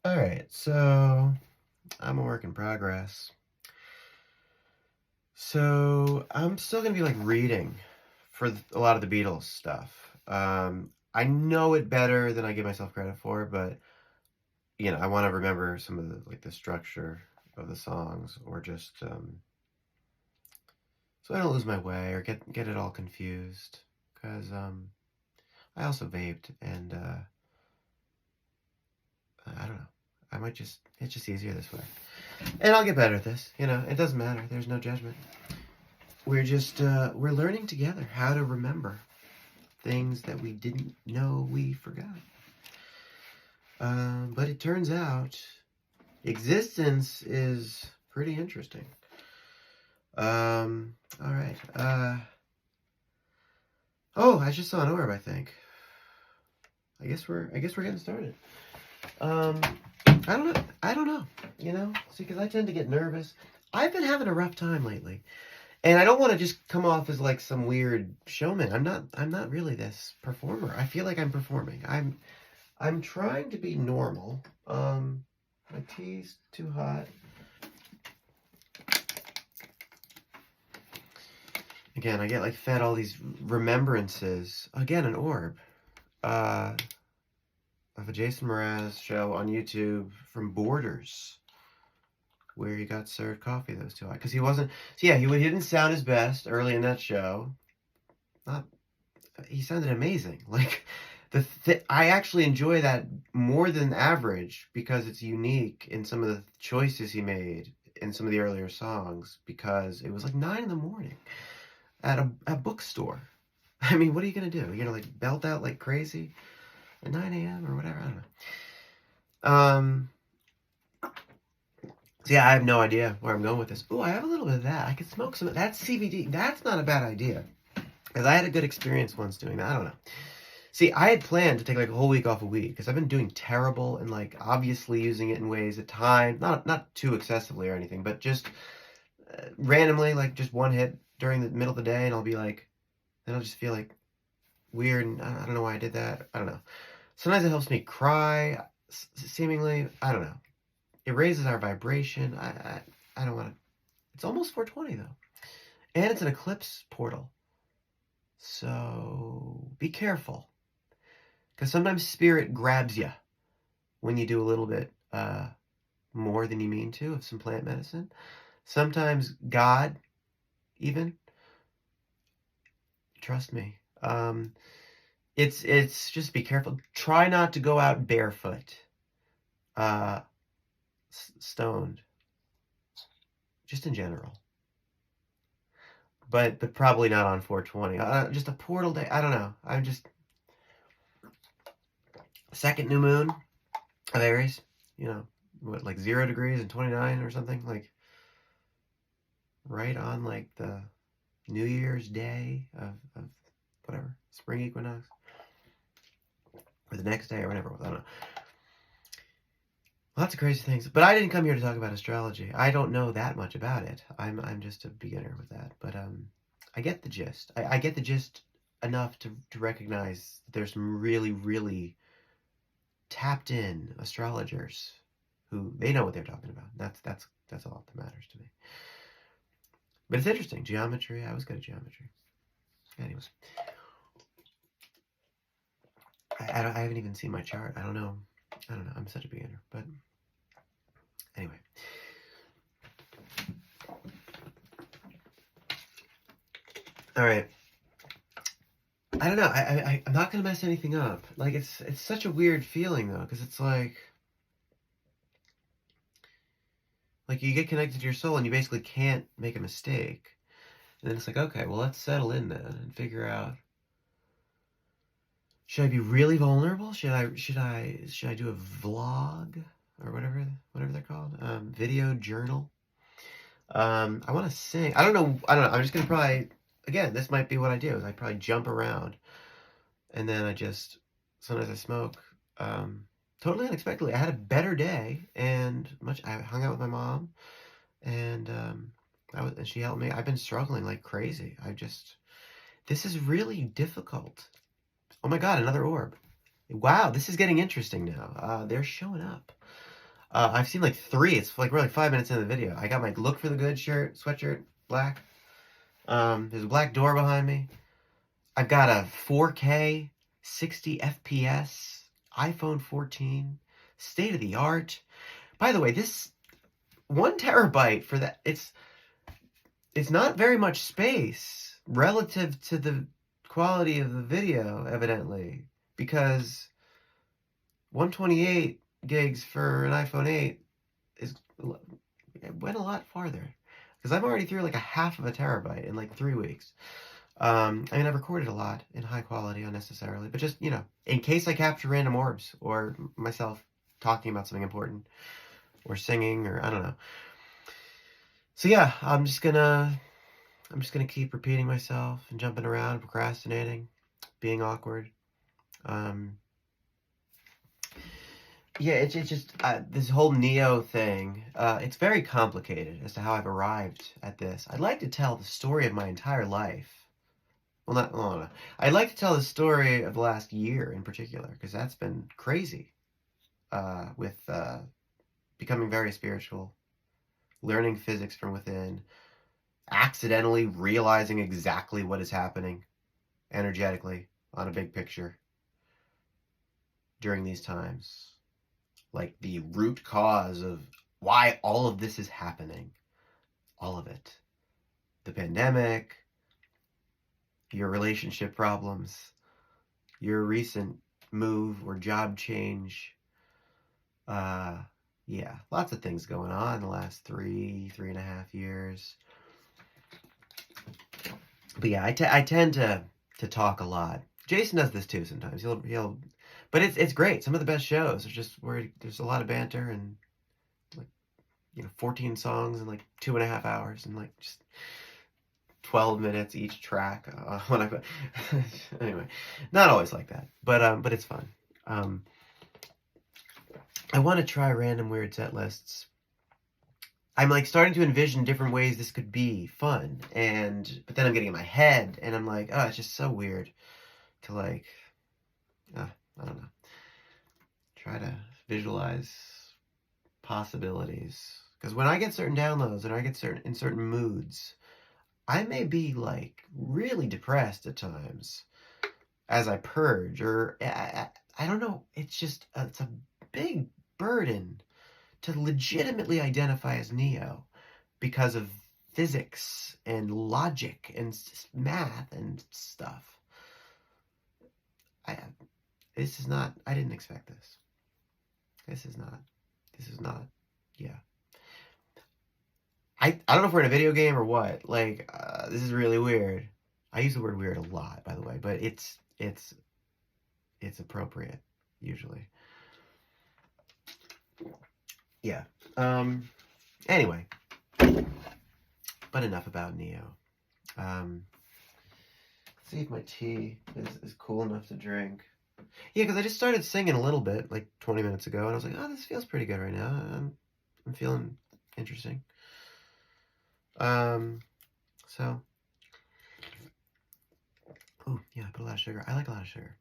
All right, so I'm a work in progress. So I'm still gonna be like reading for a lot of the Beatles stuff. I know it better than I give myself credit for, but I want to remember some of the structure of the songs, or just so I don't lose my way or get it all confused. Because I also vaped, and I don't know. It's just easier this way. And I'll get better at this. It doesn't matter. There's no judgment. We're learning together how to remember things that we didn't know we forgot. But it turns out existence is pretty interesting. All right. Oh, I just saw an orb, I think. I guess we're getting started. I don't know. See, because I tend to get nervous. I've been having a rough time lately. And I don't want to just come off as like some weird showman. I'm not really this performer. I feel like I'm performing. I'm trying to be normal. My tea's too hot. Again, I get like fed all these remembrances. Again, an orb. Of a Jason Mraz show on YouTube from Borders, where he got served coffee that was too hot. Because he wasn't... So yeah, he didn't sound his best early in that show. He sounded amazing. Like, I actually enjoy that more than average because it's unique in some of the choices he made in some of the earlier songs, because it was like 9 in the morning at a bookstore. I mean, what are you going to do? You're going to like belt out like crazy at 9 a.m. or whatever? I don't know. So yeah, I have no idea where I'm going with this. Oh, I have a little bit of that. I could smoke some. That's CBD. That's not a bad idea. Because I had a good experience once doing that. I don't know. See, I had planned to take like a whole week off of weed because I've been doing terrible and like obviously using it in ways at times, not too excessively or anything, but just randomly, like just one hit during the middle of the day, and I'll be like, then I'll just feel like weird, and I don't know why I did that. I don't know. Sometimes it helps me cry, seemingly. I don't know. It raises our vibration. I don't want to. It's almost 420 though, and it's an eclipse portal. So be careful, because sometimes spirit grabs you when you do a little bit more than you mean to of some plant medicine. Sometimes God, even, trust me. It's just be careful. Try not to go out barefoot, stoned, just in general. But probably not on 420. Just a portal day. I don't know. I'm just... Second new moon of Aries. What, like 0 degrees and 29 or something? Like, right on like the New Year's Day of whatever, spring equinox. Or the next day or whatever. I don't know. Lots of crazy things. But I didn't come here to talk about astrology. I don't know that much about it. I'm just a beginner with that. But I get the gist. I get the gist enough to recognize that there's some really, really tapped in astrologers who they know what they're talking about. That's all that matters to me. But it's interesting. Geometry. I was good at geometry. Anyways. I haven't even seen my chart. I don't know. I'm such a beginner. But anyway. All right. I don't know. I'm not gonna mess anything up. Like, it's such a weird feeling though, because it's like you get connected to your soul and you basically can't make a mistake. And then it's like, okay, well, let's settle in then and figure out, should I be really vulnerable? Should I do a vlog or whatever they're called? Video journal. I want to sing. I don't know. I'm just gonna probably, again, this might be what I do. Is I probably jump around, and then sometimes I smoke. Totally unexpectedly, I had a better day, and I hung out with my mom, and and she helped me. I've been struggling like crazy. This is really difficult. Oh my God, another orb. Wow, this is getting interesting now. They're showing up. I've seen like 3. It's like we're like 5 minutes into the video. I got my look for the good shirt, sweatshirt, black. There's a black door behind me. I've got a 4K, 60 FPS, iPhone 14, state of the art. By the way, this 1 terabyte for that, it's not very much space relative to the quality of the video, evidently, because 128 gigs for an iPhone 8 it went a lot farther, because I'm already through like a half of a terabyte in like 3 weeks. I mean, I've recorded a lot in high quality unnecessarily, but just, in case I capture random orbs or myself talking about something important or singing or I don't know. So yeah, I'm just gonna keep repeating myself and jumping around, procrastinating, being awkward. Yeah, it's just this whole Neo thing. It's very complicated as to how I've arrived at this. I'd like to tell the story of my entire life. Well, no. I'd like to tell the story of the last year in particular, because that's been crazy. With becoming very spiritual, learning physics from within, accidentally realizing exactly what is happening energetically on a big picture during these times. Like the root cause of why all of this is happening. All of it. The pandemic, your relationship problems, your recent move or job change. Yeah, lots of things going on in the last 3.5 years. But yeah, I tend to talk a lot. Jason does this too sometimes. He'll but it's great. Some of the best shows are just where there's a lot of banter and like 14 songs in like 2.5 hours and like just 12 minutes each track. When I anyway, not always like that, but it's fun. I want to try random weird set lists. I'm like starting to envision different ways this could be fun, but then I'm getting in my head and I'm like, oh, it's just so weird to like, I don't know, try to visualize possibilities. Because when I get certain downloads and I get in certain moods, I may be like really depressed at times as I purge, or I don't know. It's just it's a big burden to legitimately identify as Neo because of physics and logic and math and stuff. I didn't expect this. This is not, yeah. I don't know if we're in a video game or what. Like, this is really weird. I use the word weird a lot, by the way, but it's appropriate, usually. Yeah. Anyway. But enough about Neo. Let's see if my tea is cool enough to drink. Yeah, because I just started singing a little bit, like 20 minutes ago, and I was like, oh, this feels pretty good right now. I'm feeling interesting. So, oh, yeah, I put a lot of sugar. I like a lot of sugar.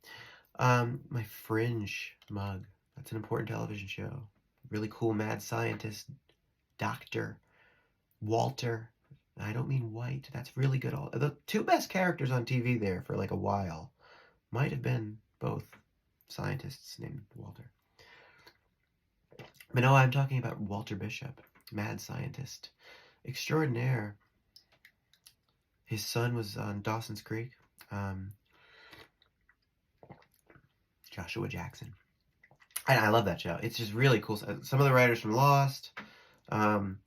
My Fringe mug. That's an important television show. Really cool mad scientist, Dr. Walter. I don't mean White. That's really good. The 2 best characters on TV there for like a while might have been both scientists named Walter. But no, I'm talking about Walter Bishop, mad scientist extraordinaire. His son was on Dawson's Creek. Joshua Jackson. And I love that show. It's just really cool. Some of the writers from Lost. And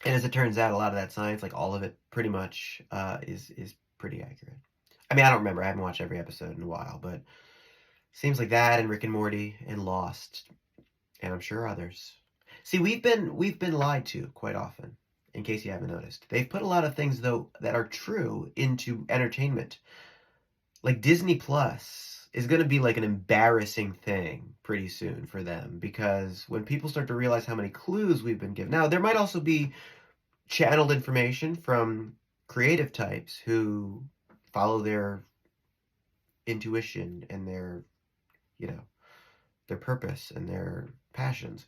as it turns out, a lot of that science, like all of it, pretty much is pretty accurate. I mean, I don't remember. I haven't watched every episode in a while, but seems like that and Rick and Morty and Lost, and I'm sure others. See, we've been lied to quite often. In case you haven't noticed, they've put a lot of things though that are true into entertainment. Like Disney Plus is going to be like an embarrassing thing pretty soon for them, because when people start to realize how many clues we've been given. Now, there might also be channeled information from creative types who follow their intuition and their, purpose and their passions.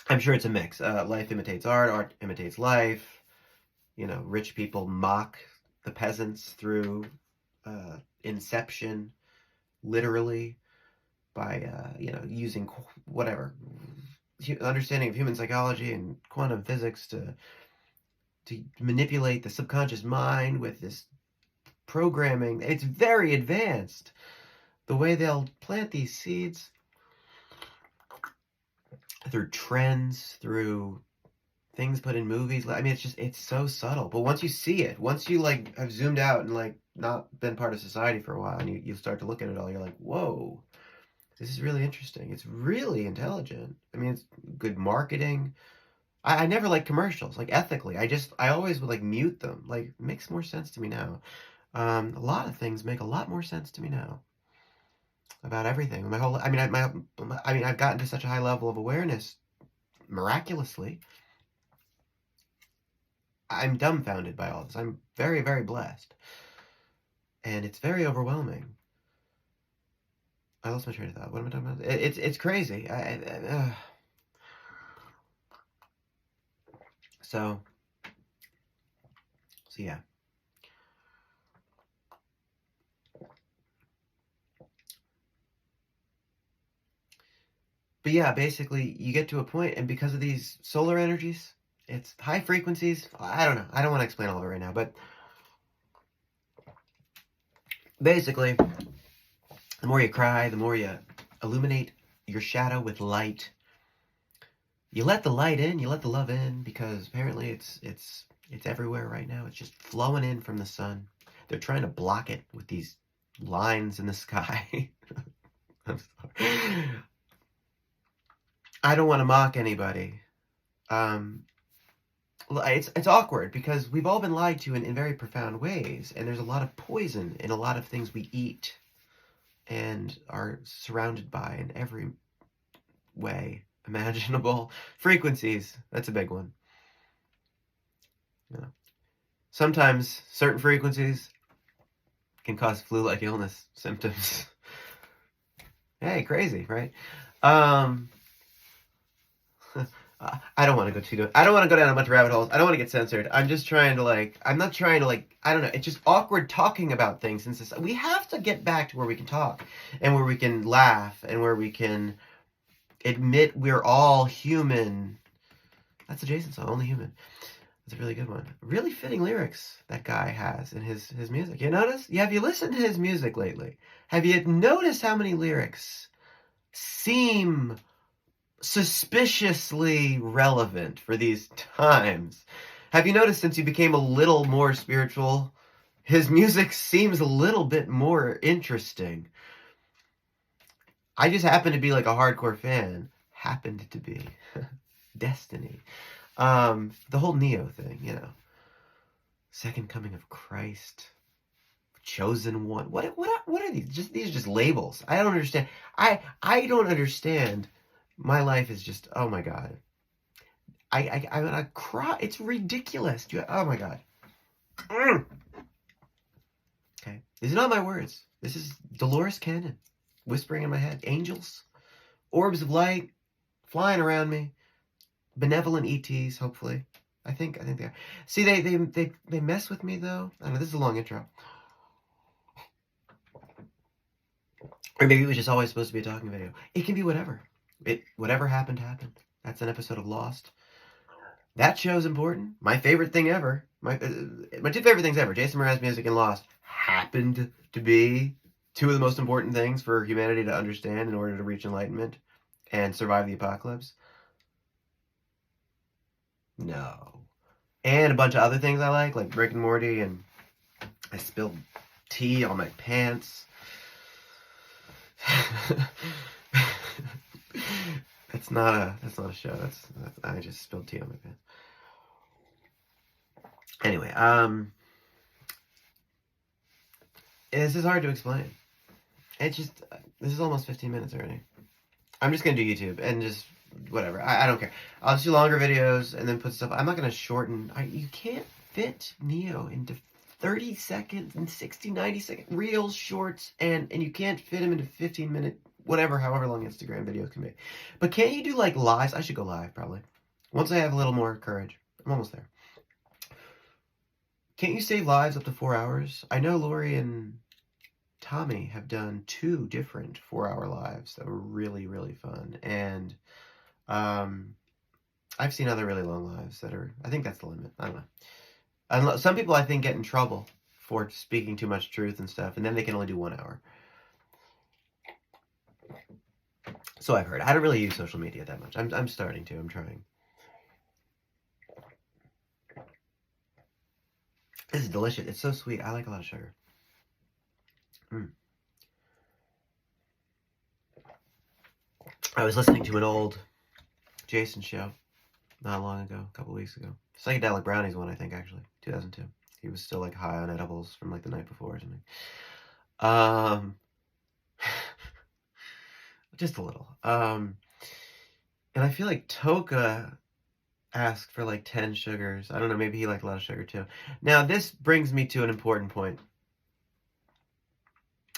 I'm sure it's a mix. Life imitates art, art imitates life. You know, rich people mock the peasants through inception, literally, by, you know, using whatever, understanding of human psychology and quantum physics to manipulate the subconscious mind with this programming. It's very advanced. The way they'll plant these seeds through trends, through things put in movies. I mean, it's so subtle. But once you see it, once you like have zoomed out and like not been part of society for a while, and you start to look at it all, you're like, whoa, this is really interesting. It's really intelligent. I mean, it's good marketing. I never liked commercials, like ethically. I always would like mute them. Like, it makes more sense to me now. A lot of things make a lot more sense to me now about everything. I mean, I've gotten to such a high level of awareness miraculously. I'm dumbfounded by all this. I'm very, very blessed. And it's very overwhelming. I lost my train of thought. What am I talking about? It's crazy. So yeah. But yeah, basically, you get to a point, and because of these solar energies, it's high frequencies. I don't know. I don't want to explain all of it right now, but basically, the more you cry, the more you illuminate your shadow with light. You let the light in, you let the love in, because apparently it's everywhere right now. It's just flowing in from the sun. They're trying to block it with these lines in the sky. I'm sorry. I don't want to mock anybody. It's awkward because we've all been lied to in very profound ways, and there's a lot of poison in a lot of things we eat and are surrounded by in every way imaginable. Frequencies, that's a big one. You know, sometimes certain frequencies can cause flu-like illness symptoms. Hey, crazy, right? I don't want to go too. I don't want to go down a bunch of rabbit holes. I don't want to get censored. I'm just trying to I'm not trying to I don't know. It's just awkward talking about things since we have to get back to where we can talk and where we can laugh and where we can admit we're all human. That's a Jason song, Only Human. That's a really good one. Really fitting lyrics that guy has in his music. You notice? Yeah, have you listened to his music lately? Have you noticed how many lyrics seem suspiciously relevant for these times? Have you noticed since you became a little more spiritual, his music seems a little bit more interesting? I just happen to be like a hardcore fan. Happened to be. Destiny. The whole Neo thing, you know. Second coming of Christ. Chosen one. What are these? These are just labels. I don't understand. I don't understand. My life is just, oh my God. I'm gonna cry. It's ridiculous. Oh my God. Okay. These are not my words. This is Dolores Cannon whispering in my head. Angels, orbs of light flying around me. Benevolent ETs, hopefully. I think they are. See, they mess with me though. I don't know. This is a long intro. Or maybe it was just always supposed to be a talking video. It can be whatever. Whatever happened, happened. That's an episode of Lost. That show's important. My favorite thing ever. My two favorite things ever. Jason Mraz music and Lost happened to be two of the most important things for humanity to understand in order to reach enlightenment and survive the apocalypse. No. And a bunch of other things I like Rick and Morty, and I spilled tea on my pants. That's not a show. That's I just spilled tea on my pants. Anyway, this is hard to explain. It's just this is almost 15 minutes already. I'm just gonna do YouTube and just whatever. I don't care. I'll just do longer videos and then put stuff. I'm not gonna shorten. You can't fit Neo into 30 seconds and 60, 90 second reels, shorts, and you can't fit him into 15-minute whatever, however long Instagram videos can be. But can't you do like lives? I should go live probably. Once I have a little more courage. I'm almost there. Can't you save lives up to 4 hours? I know Lori and Tommy have done 2 different 4-hour lives that were really, really fun. And I've seen other really long lives that are, I think that's the limit. I don't know. And some people, I think, get in trouble for speaking too much truth and stuff, and then they can only do 1 hour. So I've heard. I don't really use social media that much. I'm starting to. I'm trying. This is delicious. It's so sweet. I like a lot of sugar. I was listening to an old Jason show not long ago, a couple weeks ago. Psychedelic Brownies one, I think, actually. 2002. He was still, like, high on edibles from, like, the night before or something. Just a little. And I feel like Toka asked for, like, 10 sugars. I don't know, maybe he liked a lot of sugar, too. Now, this brings me to an important point.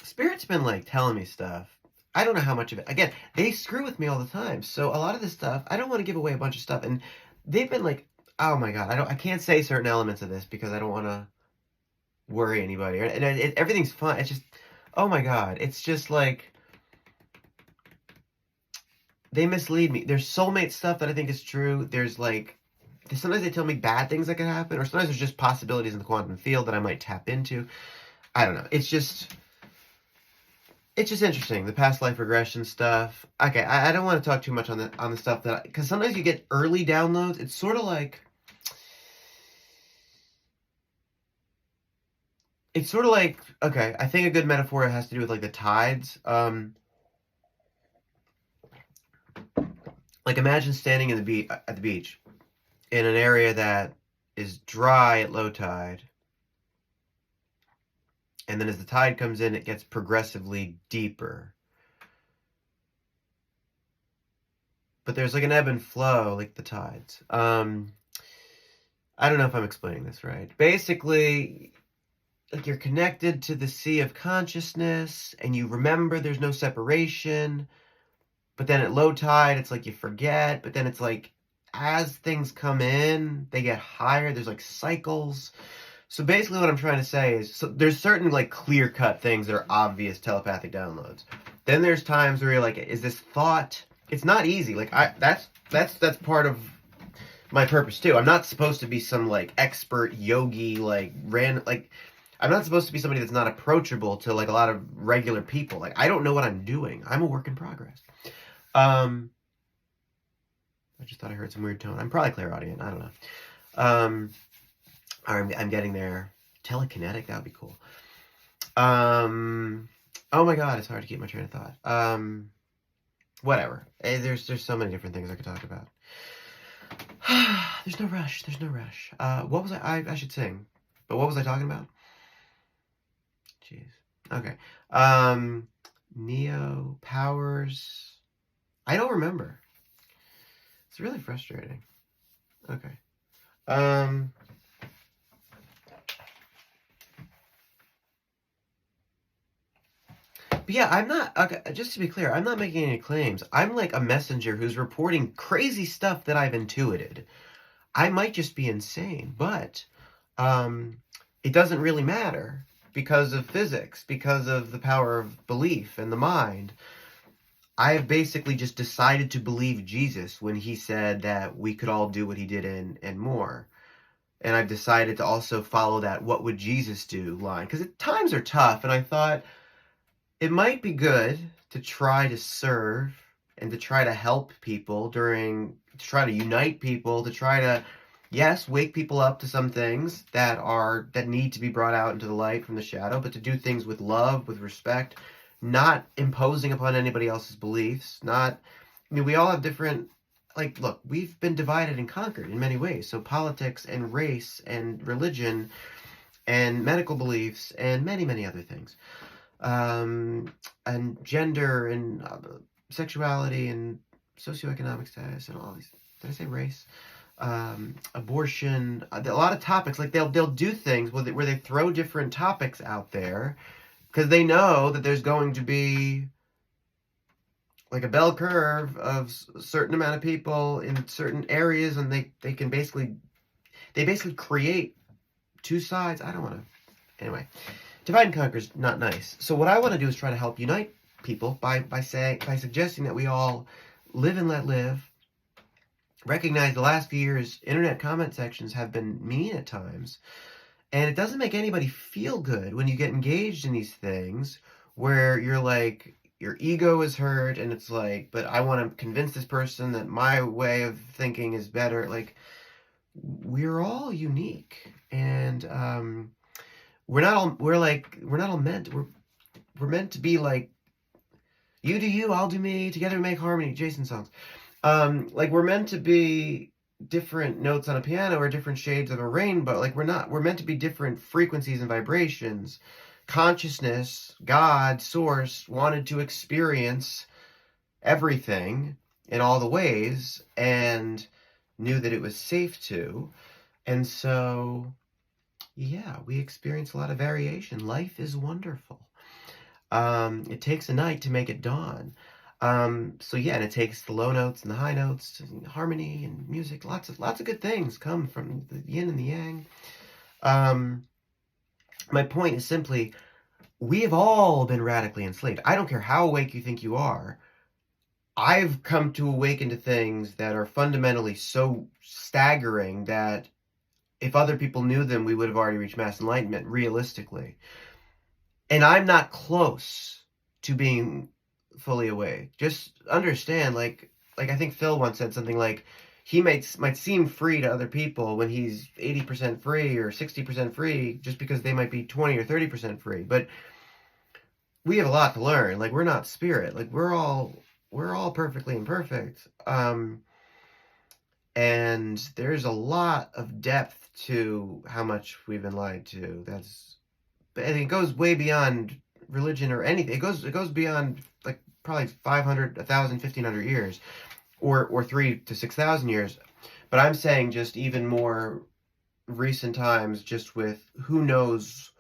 Spirit's been, like, telling me stuff. I don't know how much of it. Again, they screw with me all the time. So a lot of this stuff, I don't want to give away a bunch of stuff. And they've been like, oh my God, I can't say certain elements of this because I don't want to worry anybody. And everything's fine. It's just, oh my God. It's just like, they mislead me. There's soulmate stuff that I think is true. There's like, sometimes they tell me bad things that can happen. Or sometimes there's just possibilities in the quantum field that I might tap into. I don't know. It's just interesting, the past life regression stuff. Okay, I don't want to talk too much on the stuff that, because sometimes you get early downloads. It's sort of like, okay, I think a good metaphor has to do with like the tides. Like imagine standing at the beach in an area that is dry at low tide. And then as the tide comes in, it gets progressively deeper. But there's like an ebb and flow, like the tides. I don't know if I'm explaining this right. Basically, like you're connected to the sea of consciousness, and you remember there's no separation. But then at low tide, it's like you forget. But then it's like, as things come in, they get higher. There's like cycles. So basically what I'm trying to say is, so there's certain like clear-cut things that are obvious telepathic downloads. Then there's times where you're like, is this thought? It's not easy. Like that's part of my purpose too. I'm not supposed to be some like expert yogi, like I'm not supposed to be somebody that's not approachable to like a lot of regular people. Like I don't know what I'm doing. I'm a work in progress. I just thought I heard some weird tone. I'm probably clairaudient. I don't know. I'm getting there. Telekinetic, that would be cool. Oh my God, it's hard to keep my train of thought. Whatever. There's so many different things I could talk about. There's no rush. What was I should sing. But what was I talking about? Jeez. Okay. Neo powers. I don't remember. It's really frustrating. Okay. But yeah, I'm not, okay, just to be clear, I'm not making any claims. I'm like a messenger who's reporting crazy stuff that I've intuited. I might just be insane, but it doesn't really matter because of physics, because of the power of belief and the mind. I have basically just decided to believe Jesus when he said that we could all do what he did and more. And I've decided to also follow that what would Jesus do line. Because times are tough, and I thought it might be good to try to serve and to try to help people to try to unite people, to try to, yes, wake people up to some things that need to be brought out into the light from the shadow, but to do things with love, with respect, not imposing upon anybody else's beliefs, we all have different, like, look, we've been divided and conquered in many ways. So politics and race and religion and medical beliefs and many, many other things. And gender and sexuality and socioeconomic status and all these. Did I say race? Abortion. A lot of topics. Like they'll do things where they throw different topics out there because they know that there's going to be like a bell curve of a certain amount of people in certain areas, and they can basically create two sides. I don't want to. Anyway, divide and conquer is not nice. So what I want to do is try to help unite people by suggesting that we all live and let live. Recognize the last few years, internet comment sections have been mean at times, and it doesn't make anybody feel good when you get engaged in these things where you're like, your ego is hurt, and it's like, but I want to convince this person that my way of thinking is better. Like, we're all unique, and we're not all meant. We're meant to be like, you do you, I'll do me, together we make harmony. Jason songs. Like, we're meant to be different notes on a piano or different shades of a rainbow. Like, we're meant to be different frequencies and vibrations. Consciousness, God, source, wanted to experience everything in all the ways and knew that it was safe to. And so, yeah, we experience a lot of variation. Life is wonderful. It takes a night to make it dawn. So yeah, and it takes the low notes and the high notes, and harmony and music. Lots of good things come from the yin and the yang. My point is simply, we have all been radically enslaved. I don't care how awake you think you are. I've come to awaken to things that are fundamentally so staggering that if other people knew them, we would have already reached mass enlightenment, realistically. And I'm not close to being fully awake. Just understand, like I think Phil once said something like, he might seem free to other people when he's 80% free or 60% free, just because they might be 20 or 30% free. But we have a lot to learn. Like, we're not spirit. Like, we're all perfectly imperfect. And there's a lot of depth to how much we've been lied to. And it goes way beyond religion or anything. It goes beyond, like, probably 500, 1,000, 1,500 years, or 3,000 to 6,000 years. But I'm saying just even more recent times, just with who knows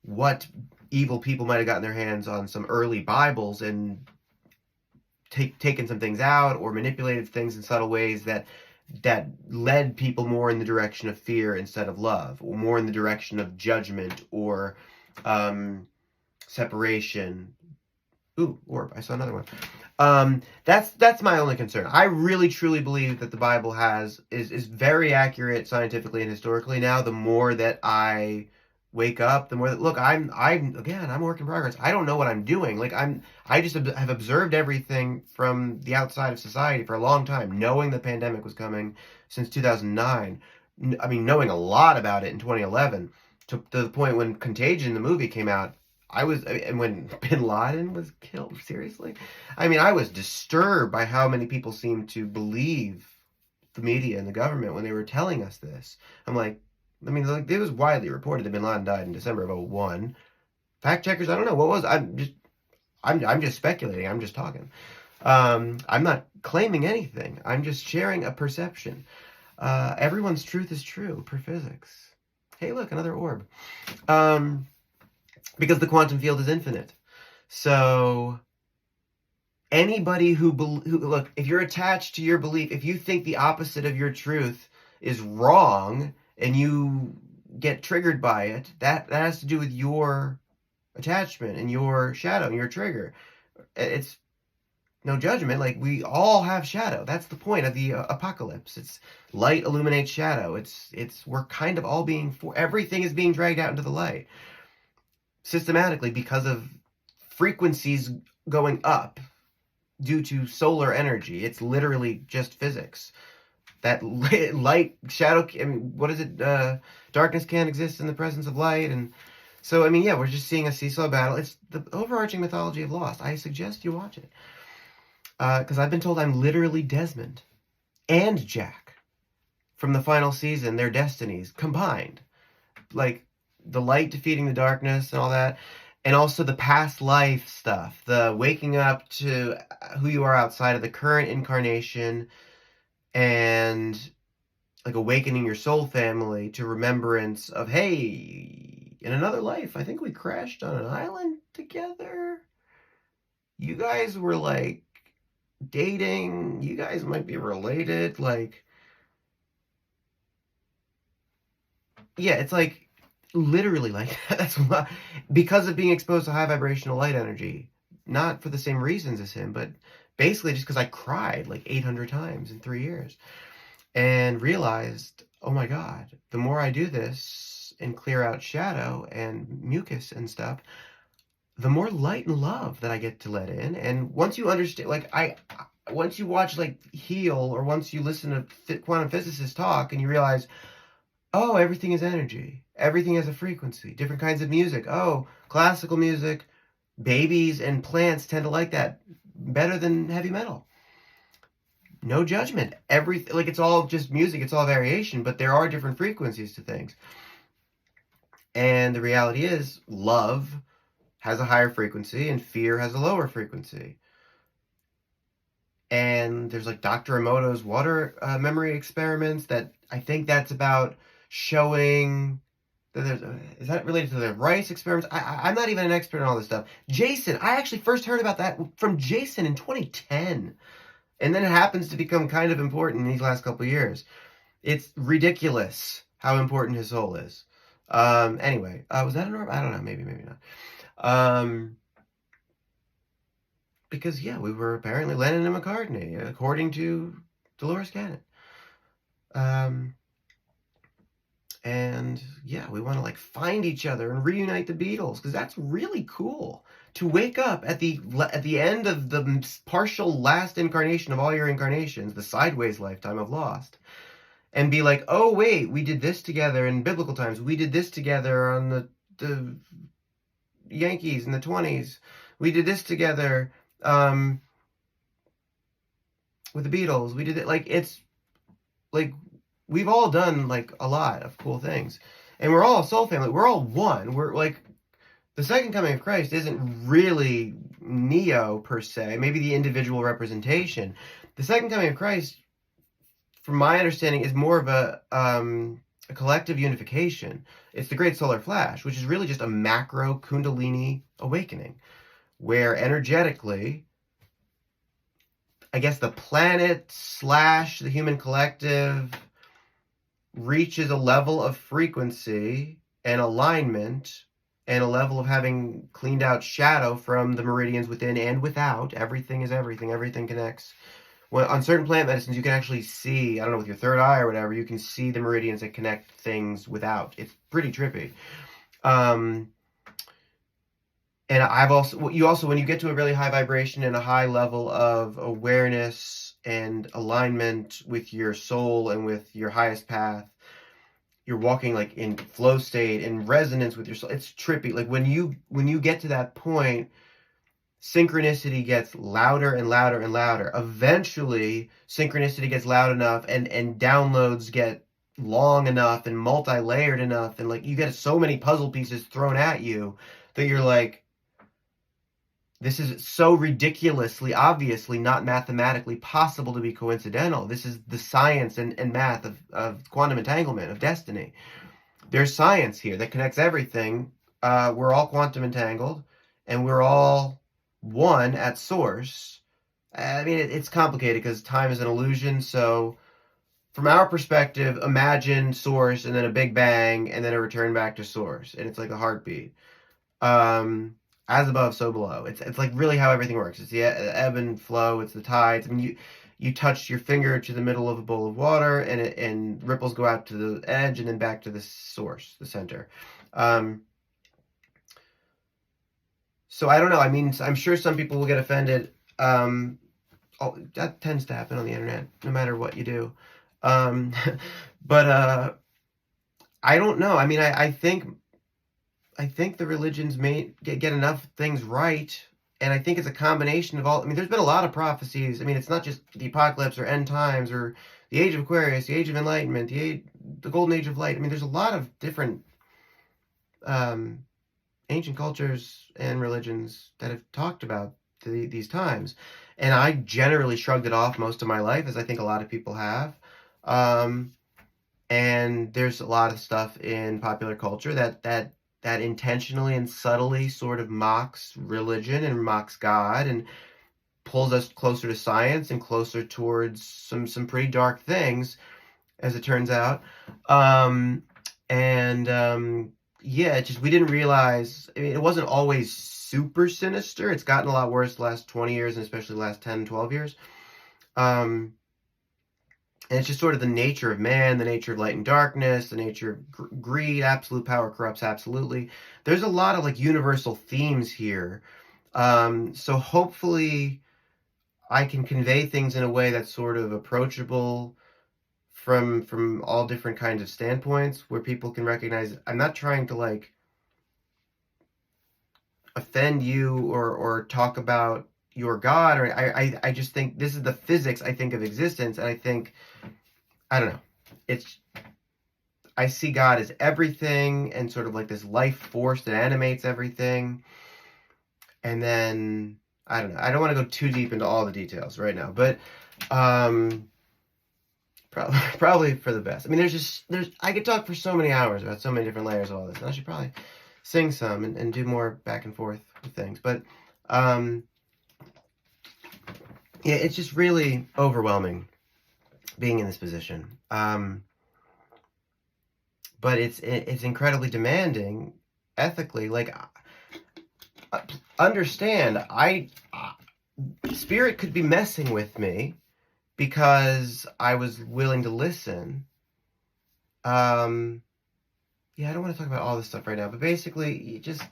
what evil people might have gotten their hands on some early Bibles and taken some things out or manipulated things in subtle ways that led people more in the direction of fear instead of love, or more in the direction of judgment or separation. Ooh, orb! I saw another one. That's my only concern. I really truly believe that the Bible is very accurate scientifically and historically now. The more that I wake up, the more that, look, I'm a work in progress. I don't know what I'm doing. Like, I just have observed everything from the outside of society for a long time, knowing the pandemic was coming since 2009. I mean, knowing a lot about it in 2011, to the point when Contagion, the movie, came out. And when Bin Laden was killed, seriously? I mean, I was disturbed by how many people seemed to believe the media and the government when they were telling us this. I'm like, I mean, like, it was widely reported that Bin Laden died in December of 2001. Fact checkers, I don't know. What was, I'm just speculating. I'm just talking. I'm not claiming anything. I'm just sharing a perception. Everyone's truth is true per physics. Hey, look, another orb. Because the quantum field is infinite. So anybody who look, if you're attached to your belief, if you think the opposite of your truth is wrong and you get triggered by it, that has to do with your attachment and your shadow and your trigger. It's no judgment. Like, we all have shadow. That's the point of the apocalypse. It's light illuminates shadow. We're kind of all everything is being dragged out into the light systematically because of frequencies going up due to solar energy. It's literally just physics. That light, shadow, I mean, what is it? Darkness can't exist in the presence of light. And so, I mean, yeah, we're just seeing a seesaw battle. It's the overarching mythology of Lost. I suggest you watch it. Because I've been told I'm literally Desmond and Jack from the final season, their destinies combined. Like, the light defeating the darkness and all that. And also the past life stuff. The waking up to who you are outside of the current incarnation. And, like, awakening your soul family to remembrance of, hey, in another life, I think we crashed on an island together. You guys were, like, dating, you guys might be related. Like, yeah, it's like literally like that's why, because of being exposed to high vibrational light energy, not for the same reasons as him, but basically just because I cried like 800 times in 3 years and realized, oh my God, the more I do this and clear out shadow and mucus and stuff, the more light and love that I get to let in. And once you understand, once you watch like Heal, or once you listen to quantum physicists talk and you realize, oh, everything is energy. Everything has a frequency. Different kinds of music. Oh, classical music, babies and plants tend to like that better than heavy metal. No judgment. Everything, like, it's all just music. It's all variation, but there are different frequencies to things. And the reality is, love has a higher frequency and fear has a lower frequency. And there's like Dr. Emoto's water memory experiments that I think that's about showing that there's is that related to the rice experiments? I'm not even an expert on all this stuff. Jason, I actually first heard about that from Jason in 2010. And then it happens to become kind of important in these last couple of years. It's ridiculous how important his soul is. Anyway, was that an orb? I don't know. Maybe not. Because, yeah, we were apparently Lennon and McCartney, according to Dolores Cannon. And yeah, we want to like find each other and reunite the Beatles, because that's really cool to wake up at the end of the partial last incarnation of all your incarnations, the sideways lifetime of Lost, and be like, oh wait, we did this together in biblical times. We did this together on the Yankees in the 20s. We did this together with the Beatles. We did it, like, it's like we've all done like a lot of cool things, and we're all a soul family. We're all one. We're like, the second coming of Christ isn't really Neo per se, maybe the individual representation. The second coming of Christ, from my understanding, is more of a collective unification. It's the Great Solar Flash, which is really just a macro Kundalini awakening, where energetically, I guess, the planet / the human collective reaches a level of frequency and alignment and a level of having cleaned out shadow from the meridians within and without. Everything is everything. Everything connects. Well, on certain plant medicines, you can actually see, I don't know, with your third eye or whatever, you can see the meridians that connect things without. It's pretty trippy. And you also, when you get to a really high vibration and a high level of awareness and alignment with your soul and with your highest path, you're walking like in flow state, in resonance with your soul. It's trippy. Like when you get to that point, synchronicity gets louder and louder and louder. Eventually, synchronicity gets loud enough and downloads get long enough and multi-layered enough, and like you get so many puzzle pieces thrown at you that you're like, this is so ridiculously, obviously not mathematically possible to be coincidental. This is the science and math of quantum entanglement, of destiny. There's science here that connects everything. We're all quantum entangled, and we're all one at source. I mean, it's complicated because time is an illusion. So from our perspective, imagine source and then a big bang and then a return back to source. And it's like a heartbeat. As above, so below. It's like really how everything works. It's the ebb and flow. It's the tides. I mean, you touch your finger to the middle of a bowl of water, and ripples go out to the edge and then back to the source, the center. So I don't know. I mean, I'm sure some people will get offended. That tends to happen on the internet, no matter what you do. But I don't know. I mean, I think the religions may get enough things right, and I think it's a combination of all. I mean, there's been a lot of prophecies. I mean, it's not just the apocalypse or end times or the age of Aquarius, the age of enlightenment, the golden age of light. I mean, there's a lot of different ancient cultures and religions that have talked about these times, and I generally shrugged it off most of my life, as I think a lot of people have. And there's a lot of stuff in popular culture that intentionally and subtly sort of mocks religion and mocks God, and pulls us closer to science and closer towards some pretty dark things, as it turns out. Um, and yeah, it just we didn't realize. I mean, it wasn't always super sinister. It's gotten a lot worse the last 20 years, and especially the last 10, 12 years. Um, and it's just sort of the nature of man, the nature of light and darkness, the nature of greed. Absolute power corrupts absolutely. There's a lot of like universal themes here. So hopefully I can convey things in a way that's sort of approachable from all different kinds of standpoints, where people can recognize I'm not trying to like offend you or talk about your God, or I just think this is the physics I think of existence, and I think I don't know. It's I see God as everything and sort of like this life force that animates everything. And then I don't know. I don't want to go too deep into all the details right now, but probably for the best. I mean, there's I could talk for so many hours about so many different layers of all this, and I should probably sing some and do more back and forth with things. But yeah, it's just really overwhelming being in this position. But it's incredibly demanding ethically. Like, understand, spirit could be messing with me because I was willing to listen. Yeah, I don't want to talk about all this stuff right now, but basically, you just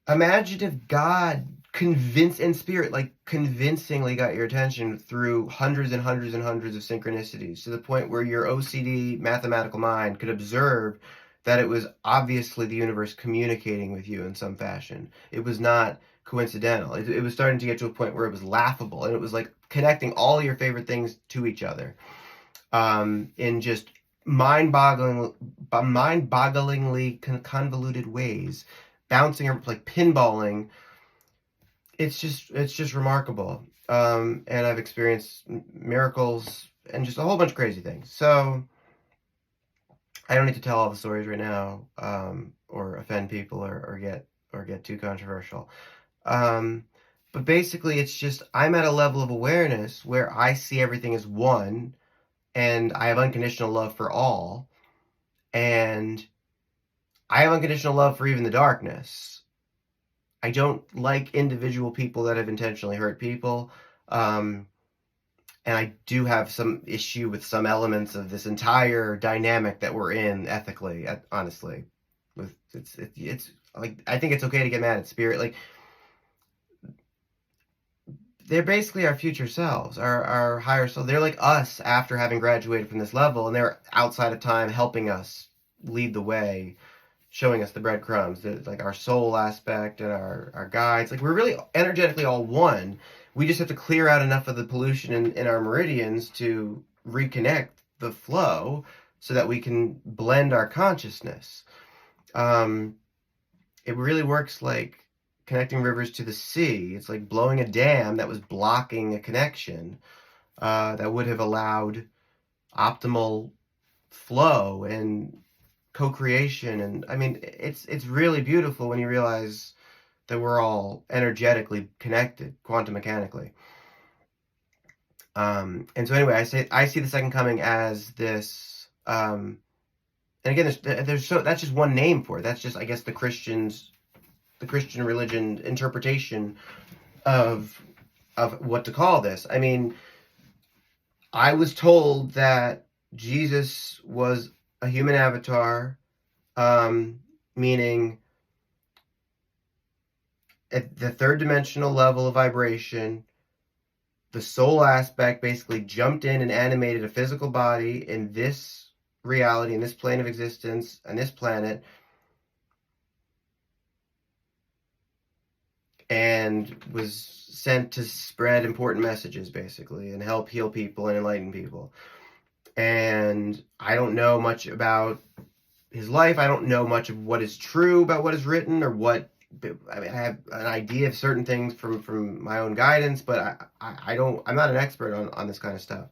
imagine if God convincingly got your attention through hundreds and hundreds and hundreds of synchronicities, to the point where your OCD mathematical mind could observe that it was obviously the universe communicating with you in some fashion. It was not coincidental. It was starting to get to a point where it was laughable, and it was like connecting all your favorite things to each other in just mind-bogglingly convoluted ways, bouncing like pinballing. It's just remarkable. And I've experienced miracles and just a whole bunch of crazy things. So I don't need to tell all the stories right now, or offend people, or get too controversial. But basically, it's just I'm at a level of awareness where I see everything as one, and I have unconditional love for all, and I have unconditional love for even the darkness. I don't like individual people that have intentionally hurt people. And I do have some issue with some elements of this entire dynamic that we're in ethically, honestly. It's like, I think it's okay to get mad at spirit. Like, they're basically our future selves, our higher self. They're like us after having graduated from this level, and they're outside of time helping us lead the way, showing us the breadcrumbs, like our soul aspect and our guides. Like, we're really energetically all one. We just have to clear out enough of the pollution in our meridians to reconnect the flow so that we can blend our consciousness. It really works like connecting rivers to the sea. It's like blowing a dam that was blocking a connection that would have allowed optimal flow and co-creation. And I mean, it's really beautiful when you realize that we're all energetically connected, quantum mechanically. And so anyway, I see the second coming as this. And again, there's so that's just one name for it. That's just, I guess, the Christian religion interpretation of what to call this. I mean, I was told that Jesus was a human avatar, meaning at the third dimensional level of vibration, the soul aspect basically jumped in and animated a physical body in this reality, in this plane of existence, on this planet, and was sent to spread important messages, basically, and help heal people and enlighten people. And I don't know much about his life. I don't know much of what is true about what is written, or what. I mean, I have an idea of certain things from my own guidance, but I'm not an expert on this kind of stuff.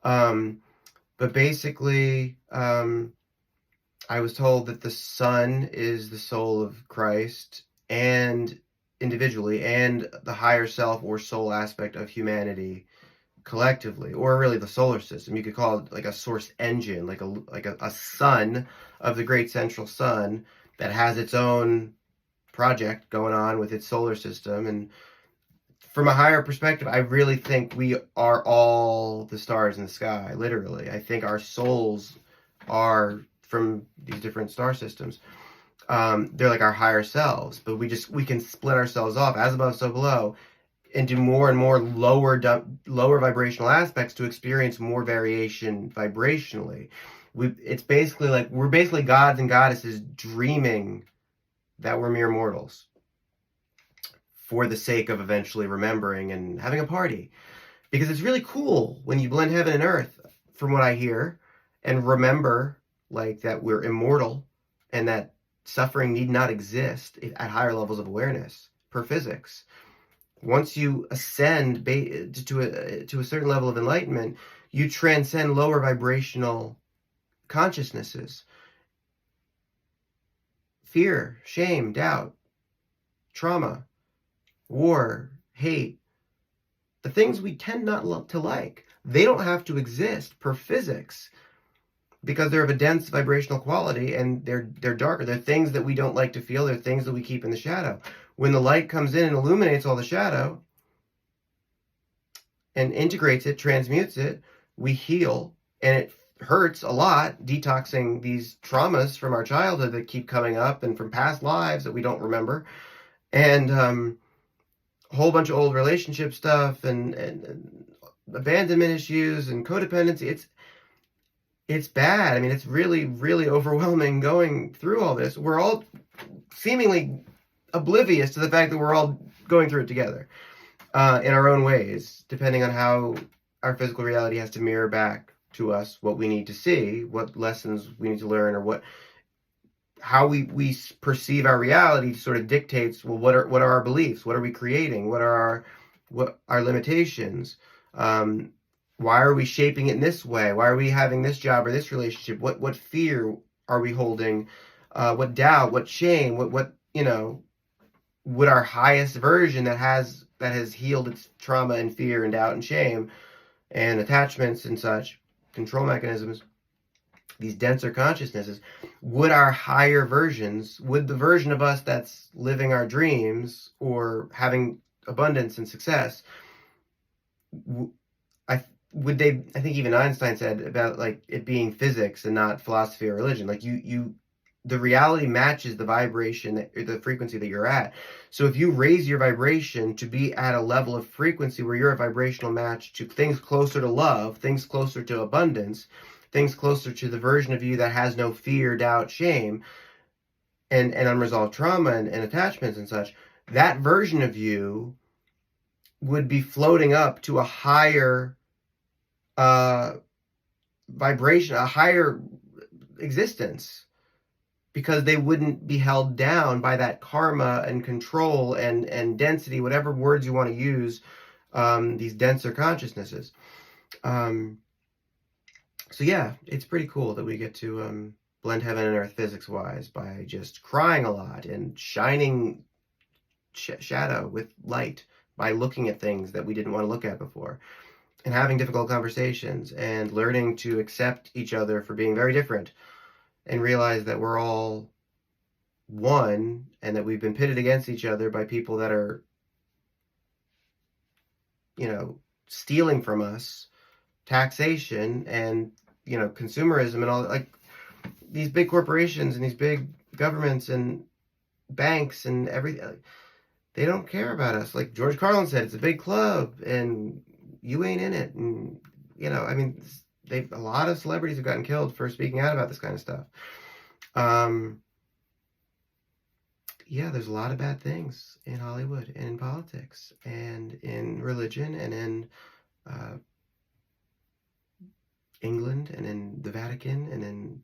But basically, I was told that the Son is the soul of Christ, and individually and the higher self or soul aspect of humanity collectively, or really the solar system. You could call it like a source engine, like a sun of the great central sun that has its own project going on with its solar system. And from a higher perspective, I really think we are all the stars in the sky, literally. I think our souls are from these different star systems. They're like our higher selves, but we can split ourselves off as above, so below, into more and more lower vibrational aspects to experience more variation vibrationally. It's basically like we're basically gods and goddesses dreaming that we're mere mortals for the sake of eventually remembering and having a party. Because it's really cool when you blend heaven and earth, from what I hear, and remember like that we're immortal and that suffering need not exist at higher levels of awareness per physics. Once you ascend to a certain level of enlightenment, you transcend lower vibrational consciousnesses. Fear, shame, doubt, trauma, war, hate, the things we tend not to like, they don't have to exist per physics because they're of a dense vibrational quality and they're darker. They're things that we don't like to feel. They're things that we keep in the shadow. When the light comes in and illuminates all the shadow and integrates it, transmutes it, we heal, and it hurts a lot detoxing these traumas from our childhood that keep coming up and from past lives that we don't remember, and a whole bunch of old relationship stuff and abandonment issues and codependency. It's bad. I mean, it's really, really overwhelming going through all this. We're all seemingly oblivious to the fact that we're all going through it together in our own ways, depending on how our physical reality has to mirror back to us what we need to see, what lessons we need to learn, or how we perceive our reality sort of dictates, well, what are our beliefs? What are we creating? What are our limitations? Why are we shaping it in this way? Why are we having this job or this relationship? What fear are we holding? What doubt? What shame? What would our highest version that has healed its trauma and fear and doubt and shame and attachments and such, control mechanisms, these denser consciousnesses, would our higher versions, would the version of us that's living our dreams or having abundance and success, I think even Einstein said about like it being physics and not philosophy or religion, like the reality matches the vibration or the frequency that you're at. So if you raise your vibration to be at a level of frequency where you're a vibrational match to things closer to love, things closer to abundance, things closer to the version of you that has no fear, doubt, shame, and unresolved trauma and attachments and such, that version of you would be floating up to a higher vibration, a higher existence, because they wouldn't be held down by that karma and control and density, whatever words you want to use, these denser consciousnesses. So yeah, it's pretty cool that we get to blend heaven and earth physics-wise by just crying a lot and shining shadow with light by looking at things that we didn't want to look at before, and having difficult conversations and learning to accept each other for being very different and realize that we're all one and that we've been pitted against each other by people that are, stealing from us, taxation and, consumerism and all that. Like these big corporations and these big governments and banks and everything, they don't care about us. Like George Carlin said, it's a big club and you ain't in it. And, a lot of celebrities have gotten killed for speaking out about this kind of stuff. There's a lot of bad things in Hollywood and in politics and in religion and in England and in the Vatican and in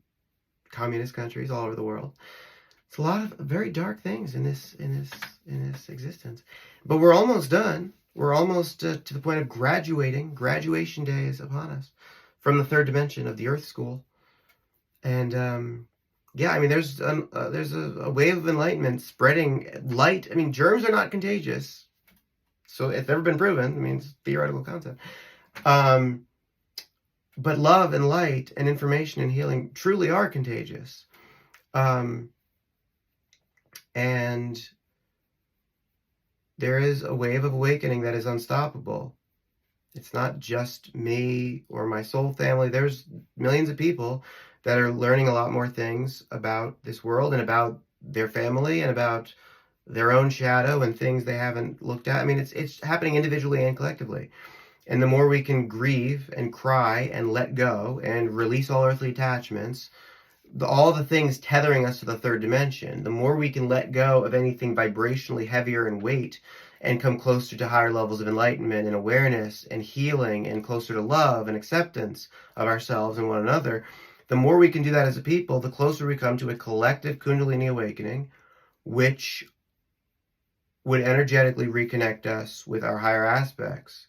communist countries all over the world. It's a lot of very dark things in this existence. But we're almost done. We're almost to the point of graduating. Graduation day is upon us from the third dimension of the Earth School. And Yeah, I mean, there's a wave of enlightenment spreading light. I mean, germs are not contagious, so it's never been proven. I mean, it's a theoretical concept. Um, but love and light and information and healing truly are contagious. Um, and there is a wave of awakening that is unstoppable. It's not just me or my soul family. There's millions of people that are learning a lot more things about this world and about their family and about their own shadow and things they haven't looked at. I mean, it's happening individually and collectively. And the more we can grieve and cry and let go and release all earthly attachments, all the things tethering us to the third dimension, the more we can let go of anything vibrationally heavier in weight and come closer to higher levels of enlightenment and awareness and healing and closer to love and acceptance of ourselves and one another, the more we can do that as a people, the closer we come to a collective Kundalini awakening, which would energetically reconnect us with our higher aspects,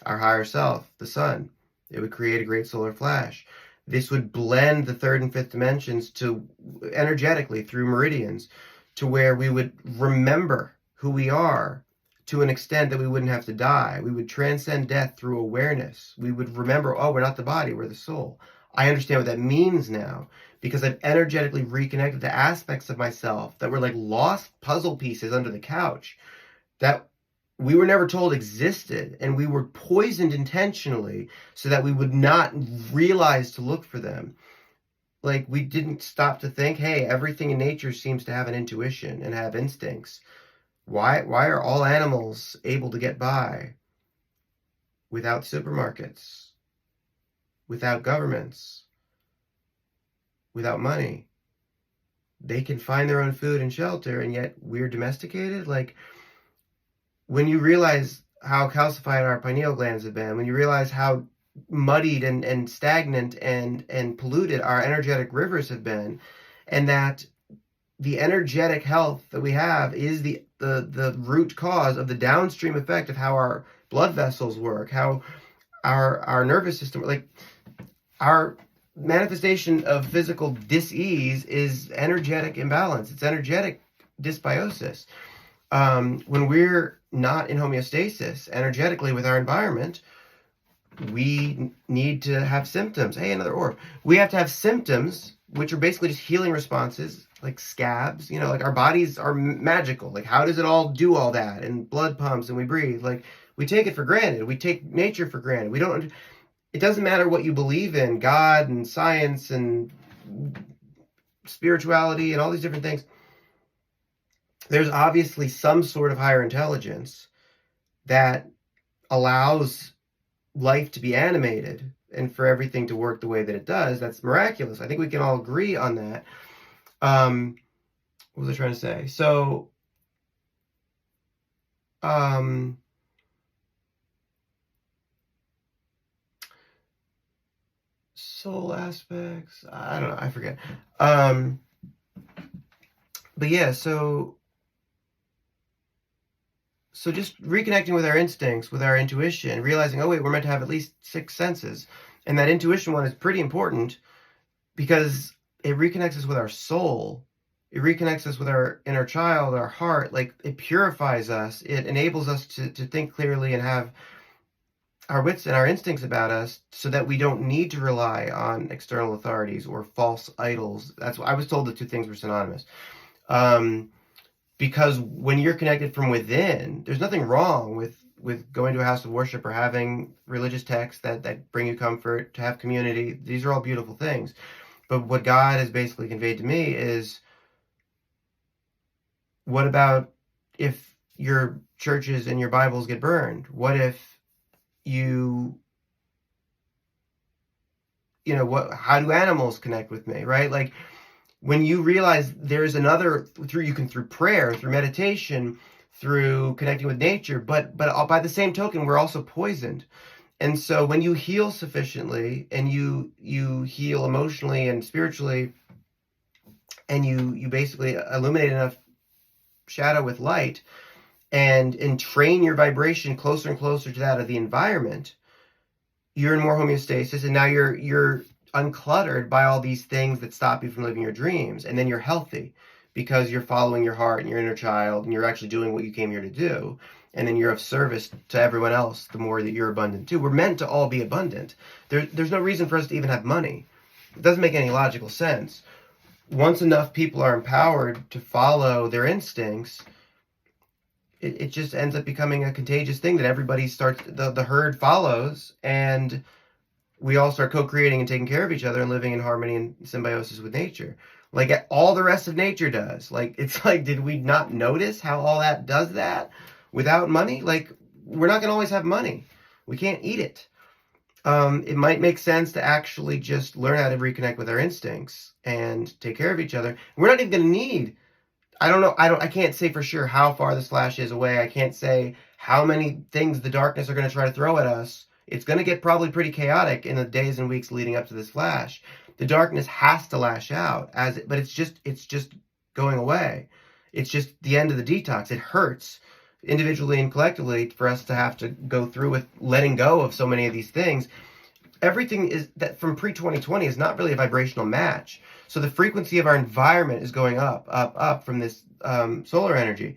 our higher self, the sun. It would create a great solar flash. This would blend the third and fifth dimensions to energetically through meridians to where we would remember who we are to an extent that we wouldn't have to die. We would transcend death through awareness. We would remember, oh, we're not the body, we're the soul. I understand what that means now because I've energetically reconnected to aspects of myself that were like lost puzzle pieces under the couch that we were never told existed, and we were poisoned intentionally so that we would not realize to look for them. Like, we didn't stop to think, hey, everything in nature seems to have an intuition and have instincts. Why are all animals able to get by without supermarkets, without governments, without money? They can find their own food and shelter, and yet we're domesticated? Like, when you realize how calcified our pineal glands have been, when you realize how muddied and stagnant and polluted our energetic rivers have been, and that the energetic health that we have is the root cause of the downstream effect of how our blood vessels work, how our nervous system, like our manifestation of physical dis-ease is energetic imbalance. It's energetic dysbiosis. When we're not in homeostasis energetically with our environment, we need to have symptoms. Hey, another orb. We have to have symptoms, which are basically just healing responses, like scabs. You know, like our bodies are magical. Like, how does it all do all that? And blood pumps and we breathe. Like, we take it for granted. We take nature for granted. We don't. It doesn't matter what you believe in, God and science and spirituality and all these different things. There's obviously some sort of higher intelligence that allows life to be animated and for everything to work the way that it does. That's miraculous. I think we can all agree on that. What was I trying to say? So, soul aspects, I don't know, I forget. But yeah, so just reconnecting with our instincts, with our intuition, realizing, oh wait, we're meant to have at least 6 senses. And that intuition one is pretty important because it reconnects us with our soul. It reconnects us with our inner child, our heart. Like, it purifies us. It enables us to think clearly and have our wits and our instincts about us so that we don't need to rely on external authorities or false idols. That's what I was told. The two things were synonymous. Because when you're connected from within, there's nothing wrong with going to a house of worship or having religious texts that bring you comfort, to have community. These are all beautiful things. But what God has basically conveyed to me is, what about if your churches and your Bibles get burned? What if how do animals connect with me, right? Like, when you realize there's another, through prayer, through meditation, through connecting with nature, but by the same token, we're also poisoned. And so when you heal sufficiently and you heal emotionally and spiritually, and you basically illuminate enough shadow with light and train your vibration closer and closer to that of the environment, you're in more homeostasis, and now you're uncluttered by all these things that stop you from living your dreams. And then you're healthy because you're following your heart and your inner child, and you're actually doing what you came here to do. And then you're of service to everyone else the more that you're abundant too. We're meant to all be abundant. There's no reason for us to even have money. It doesn't make any logical sense. Once enough people are empowered to follow their instincts, it just ends up becoming a contagious thing that everybody starts, the herd follows, and we all start co-creating and taking care of each other and living in harmony and symbiosis with nature. Like all the rest of nature does. Like, it's like, did we not notice how all that does that without money? Like, we're not going to always have money. We can't eat it. It might make sense to actually just learn how to reconnect with our instincts and take care of each other. We're not even going to need, I don't know, I can't say for sure how far this flash is away. I can't say how many things the darkness are going to try to throw at us. It's going to get probably pretty chaotic in the days and weeks leading up to this flash. The darkness has to lash out, but it's just going away. It's just the end of the detox. It hurts individually and collectively for us to have to go through with letting go of so many of these things. Everything is that from pre-2020 is not really a vibrational match. So the frequency of our environment is going up from this solar energy.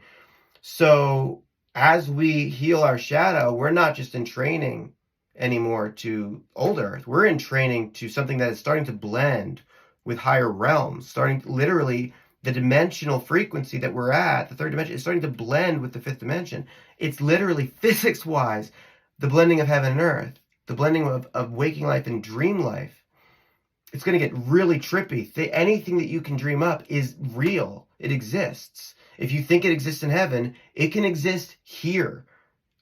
So as we heal our shadow, we're not just in training anymore to old earth. We're in training to something that is starting to blend with higher realms, starting to, literally the dimensional frequency that we're at, the third dimension, is starting to blend with the fifth dimension. It's literally physics-wise the blending of heaven and earth, the blending of waking life and dream life. It's going to get really trippy. Anything that you can dream up is real. It exists. If you think it exists in heaven, it can exist here,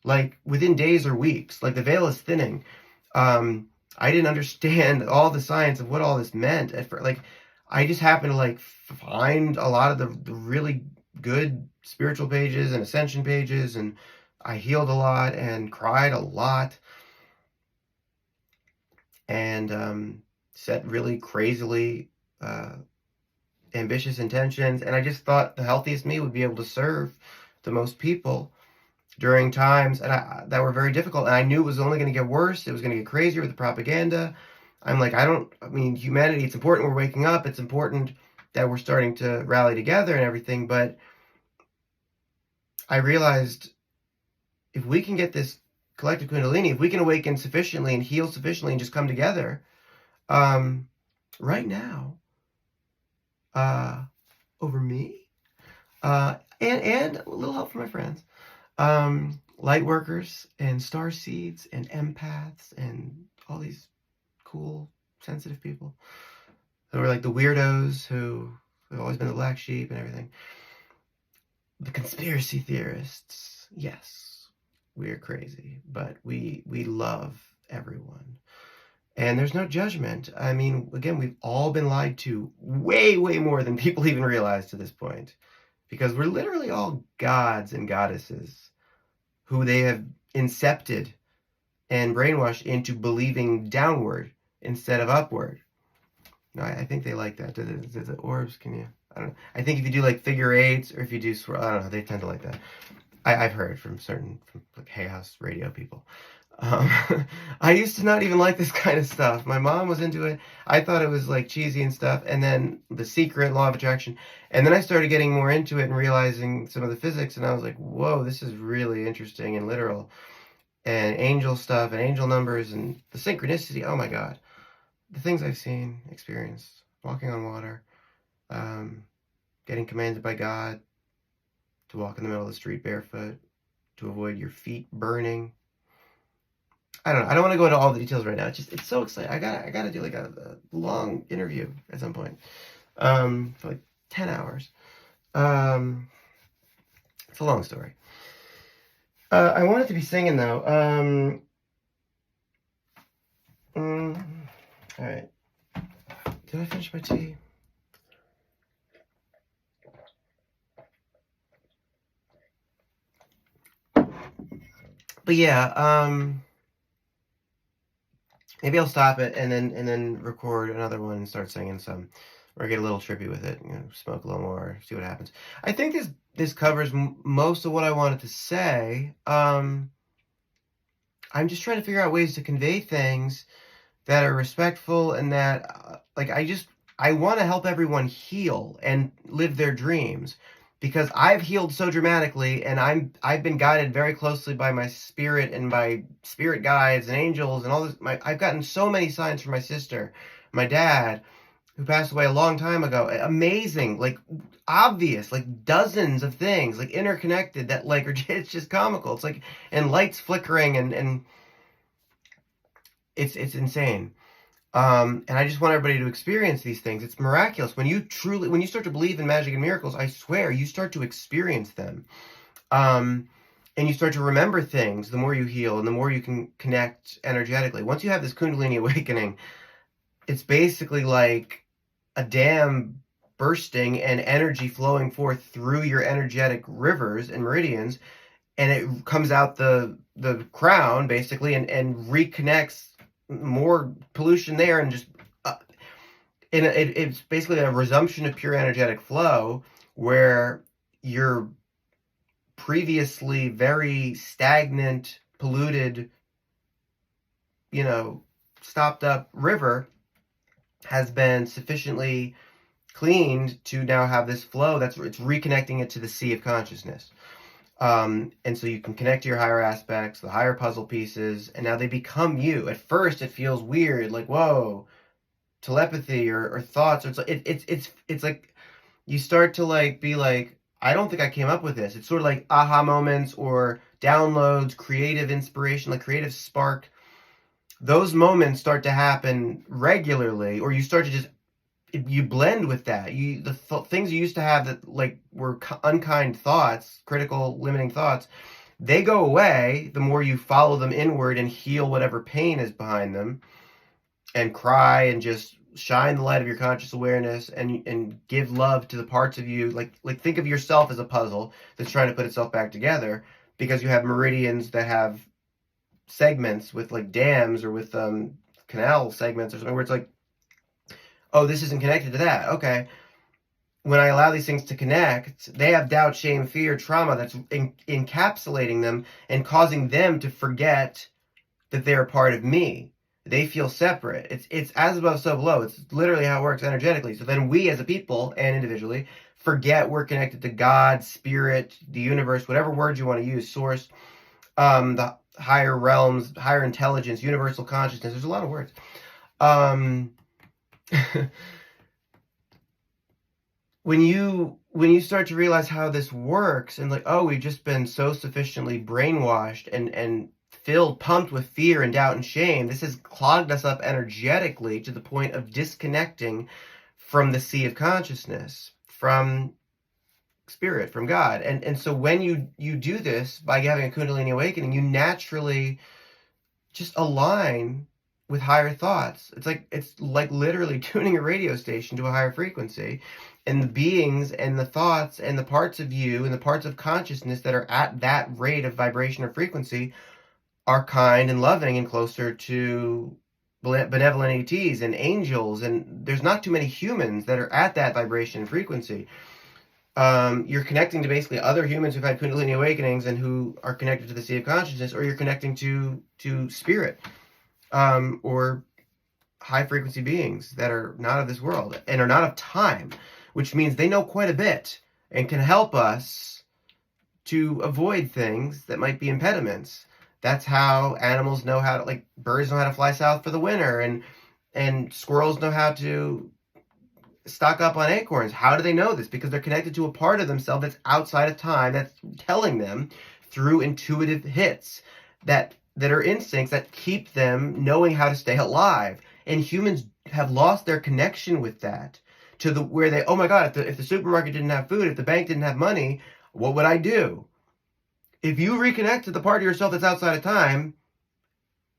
like within days or weeks. Like the veil is thinning. I didn't understand all the science of what all this meant. Like, I just happened to like find a lot of the really good spiritual pages and ascension pages, and I healed a lot and cried a lot and set really crazily ambitious intentions. And I just thought the healthiest me would be able to serve the most people during times that were very difficult. And I knew it was only going to get worse. It was going to get crazier with the propaganda. I'm like, humanity, it's important we're waking up. It's important that we're starting to rally together and everything. But I realized if we can get this collective Kundalini, if we can awaken sufficiently and heal sufficiently and just come together right now over me and a little help from my friends, light workers and star seeds and empaths and all these cool, sensitive people who are like the weirdos who have always been the black sheep and everything. The conspiracy theorists, yes, we're crazy, but we love everyone. And there's no judgment. I mean, again, we've all been lied to way, way more than people even realize to this point, because we're literally all gods and goddesses who they have incepted and brainwashed into believing downward instead of upward. No, I think they like that. The orbs, can you? I don't know. I think if you do like figure eights, or if you do, I don't know, they tend to like that. I've heard from like Hay House radio people. I used to not even like this kind of stuff. My mom was into it. I thought it was like cheesy and stuff. And then The Secret, Law of Attraction. And then I started getting more into it and realizing some of the physics. And I was like, whoa, this is really interesting and literal. And angel stuff and angel numbers and the synchronicity. Oh my God. The things I've seen, experienced, walking on water, getting commanded by God to walk in the middle of the street barefoot, to avoid your feet burning. I don't know. I don't want to go into all the details right now. It's so exciting. I gotta do like a long interview at some point, for like 10 hours. It's a long story. I wanted to be singing though. All right. Did I finish my tea? But yeah, maybe I'll stop it and then record another one and start singing some, or get a little trippy with it. Smoke a little more, see what happens. I think this covers most of what I wanted to say. I'm just trying to figure out ways to convey things that are respectful, and that like I want to help everyone heal and live their dreams, because I've healed so dramatically, and I've been guided very closely by my spirit and by spirit guides and angels and all this. I've gotten so many signs from my sister, my dad, who passed away a long time ago. Amazing, like obvious, like dozens of things, like interconnected, that like are it's just comical. It's like, and lights flickering, and it's insane. And I just want everybody to experience these things. It's miraculous. When you start to believe in magic and miracles, I swear, you start to experience them. And you start to remember things the more you heal and the more you can connect energetically. Once you have this Kundalini awakening, it's basically like a dam bursting and energy flowing forth through your energetic rivers and meridians, and it comes out the crown basically, and reconnects more pollution there, and just it's basically a resumption of pure energetic flow, where your previously very stagnant, polluted, stopped up river has been sufficiently cleaned to now have this flow it's reconnecting it to the sea of consciousness. And so you can connect to your higher aspects, the higher puzzle pieces, and now they become you. At first, it feels weird, like, whoa, telepathy or thoughts. Or it's like you start to like be like, I don't think I came up with this. It's sort of like aha moments or downloads, creative inspiration, like creative spark. Those moments start to happen regularly, or you start to just you blend with that. Things you used to have that like were unkind thoughts, critical, limiting thoughts, they go away the more you follow them inward and heal whatever pain is behind them, and cry and just shine the light of your conscious awareness, and give love to the parts of you. Like think of yourself as a puzzle that's trying to put itself back together, because you have meridians that have segments with like dams, or with canal segments or something, where it's like, oh, this isn't connected to that. Okay. When I allow these things to connect, they have doubt, shame, fear, trauma that's encapsulating them and causing them to forget that they're a part of me. They feel separate. It's as above, so below. It's literally how it works energetically. So then we as a people and individually forget we're connected to God, spirit, the universe, whatever words you want to use, source, the higher realms, higher intelligence, universal consciousness. There's a lot of words. When you start to realize how this works, and like, oh, we've just been so sufficiently brainwashed and filled, pumped with fear and doubt and shame, this has clogged us up energetically to the point of disconnecting from the sea of consciousness, from spirit, from God. And so when you do this by having a Kundalini awakening, you naturally just align with higher thoughts. It's like literally tuning a radio station to a higher frequency, and the beings and the thoughts and the parts of you and the parts of consciousness that are at that rate of vibration or frequency are kind and loving and closer to benevolent ETs and angels. And there's not too many humans that are at that vibration and frequency. You're connecting to basically other humans who've had Kundalini awakenings and who are connected to the sea of consciousness, or you're connecting to spirit, or high frequency beings that are not of this world and are not of time, which means they know quite a bit and can help us to avoid things that might be impediments. That's how animals know how to, like birds know how to fly south for the winter, and squirrels know how to stock up on acorns. How do they know this? Because they're connected to a part of themselves that's outside of time, that's telling them through intuitive hits that are instincts that keep them knowing how to stay alive. And humans have lost their connection with that, to the where they, oh my God, if the supermarket didn't have food, if the bank didn't have money, what would I do? If you reconnect to the part of yourself that's outside of time,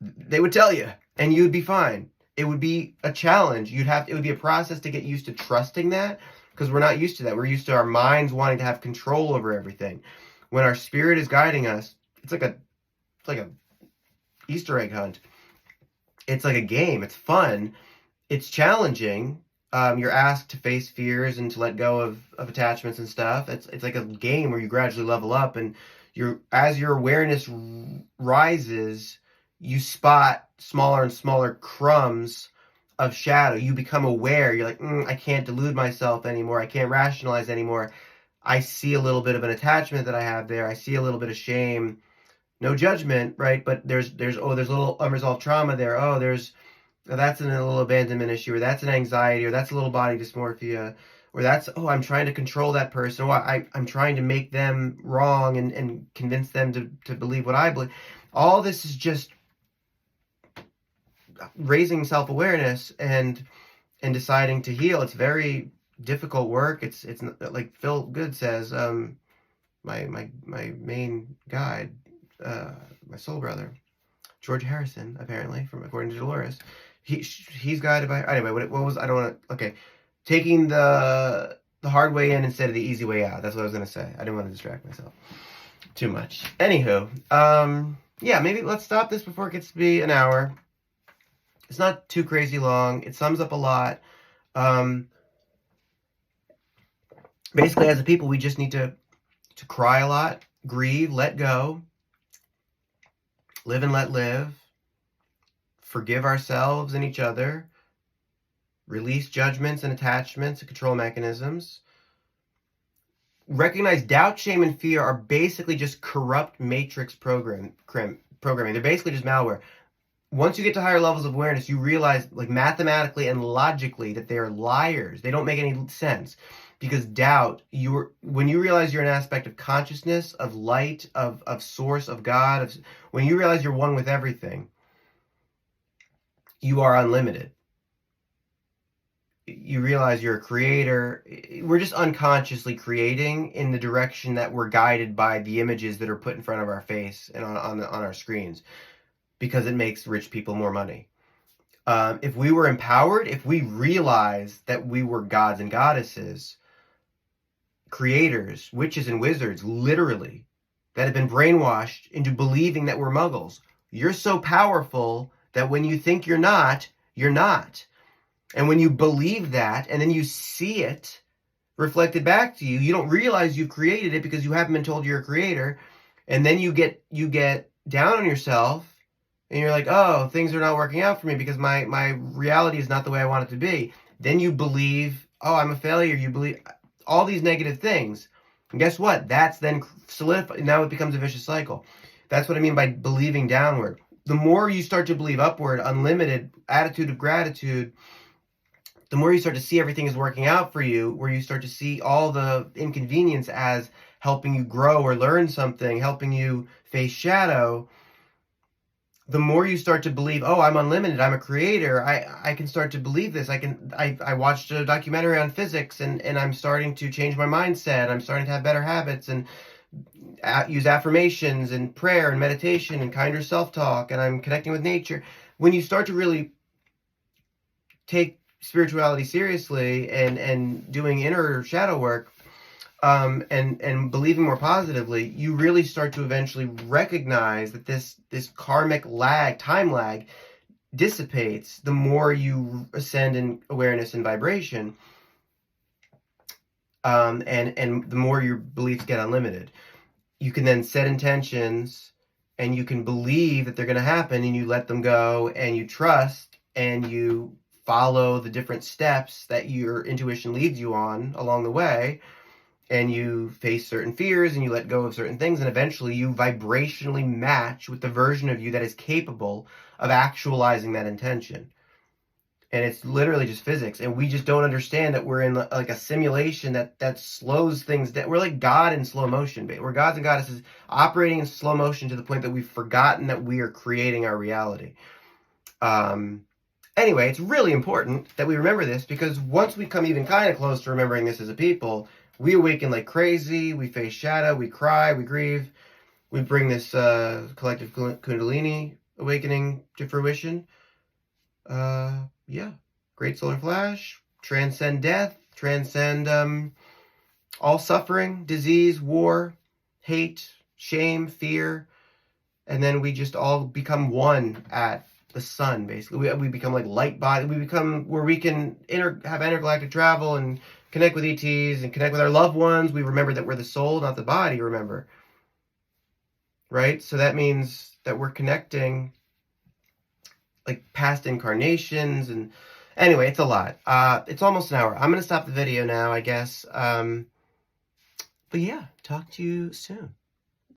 they would tell you, and you'd be fine. It would be a challenge. It would be a process to get used to trusting that, because we're not used to that. We're used to our minds wanting to have control over everything. When our spirit is guiding us, it's like a Easter egg hunt. It's like a game. It's fun. It's challenging. You're asked to face fears and to let go of attachments and stuff. It's like a game where you gradually level up, and as your awareness rises, you spot smaller and smaller crumbs of shadow. You become aware. You're like, I can't delude myself anymore. I can't rationalize anymore. I see a little bit of an attachment that I have there. I see a little bit of shame. No judgment, right? But there's a little unresolved trauma there. That's a little abandonment issue, or that's an anxiety, or that's a little body dysmorphia, or that's, I'm trying to control that person, or I'm trying to make them wrong and convince them to believe what I believe. All this is just raising self-awareness and deciding to heal. It's very difficult work. It's like Phil Good says, my main guide, my soul brother, George Harrison, apparently, from according to Dolores, he's guided by, anyway, what was, I don't want to, okay, taking the hard way in instead of the easy way out. That's what I was going to say. I didn't want to distract myself too much. Anywho, yeah, maybe let's stop this before it gets to be an hour. It's not too crazy long. It sums up a lot. Basically, as a people, we just need to cry a lot, grieve, let go, live and let live, forgive ourselves and each other, release judgments and attachments and control mechanisms. Recognize doubt, shame, and fear are basically just corrupt matrix programming. They're basically just malware. Once you get to higher levels of awareness, you realize, like, mathematically and logically, that they are liars. They don't make any sense. Because doubt, when you realize you're an aspect of consciousness, of light, of source, of God, when you realize you're one with everything, you are unlimited. You realize you're a creator. We're just unconsciously creating in the direction that we're guided by the images that are put in front of our face and on our screens, because it makes rich people more money. If we were empowered, if we realized that we were gods and goddesses, creators, witches and wizards, literally, that have been brainwashed into believing that we're muggles. You're so powerful that when you think you're not, you're not. And when you believe that, and then you see it reflected back to you, you don't realize you've created it because you haven't been told you're a creator. And then you get down on yourself, and you're like, oh, things are not working out for me because my reality is not the way I want it to be. Then you believe, oh, I'm a failure. You believe all these negative things. And guess what? That's then solidified. Now it becomes a vicious cycle. That's what I mean by believing downward. The more you start to believe upward, unlimited attitude of gratitude, the more you start to see everything is working out for you, where you start to see all the inconvenience as helping you grow or learn something, helping you face shadow. The more you start to believe, oh, I'm unlimited, I'm a creator, I can start to believe this. I watched a documentary on physics, and I'm starting to change my mindset. I'm starting to have better habits and use affirmations and prayer and meditation and kinder self-talk, and I'm connecting with nature. When you start to really take spirituality seriously and doing inner shadow work, and believing more positively, you really start to eventually recognize that this karmic time lag dissipates the more you ascend in awareness and vibration, and the more your beliefs get unlimited. You can then set intentions, and you can believe that they're going to happen, and you let them go, and you trust, and you follow the different steps that your intuition leads you on along the way. And you face certain fears, and you let go of certain things, and eventually you vibrationally match with the version of you that is capable of actualizing that intention. And it's literally just physics, and we just don't understand that we're in like a simulation that slows things down. We're like God in slow motion. We're gods and goddesses operating in slow motion to the point that we've forgotten that we are creating our reality. Anyway, it's really important that we remember this, because once we come even kind of close to remembering this as a people, we awaken like crazy, we face shadow, we cry, we grieve, we bring this collective Kundalini Awakening to fruition. Yeah, great solar flash, transcend death, transcend all suffering, disease, war, hate, shame, fear, and then we just all become one at the sun, basically. We become like light body. We become where we can have intergalactic travel and connect with ETs and connect with our loved ones. We remember that we're the soul, not the body, remember. Right? So that means that we're connecting like past incarnations, and anyway, it's a lot. It's almost an hour. I'm gonna stop the video now, I guess. But yeah, talk to you soon.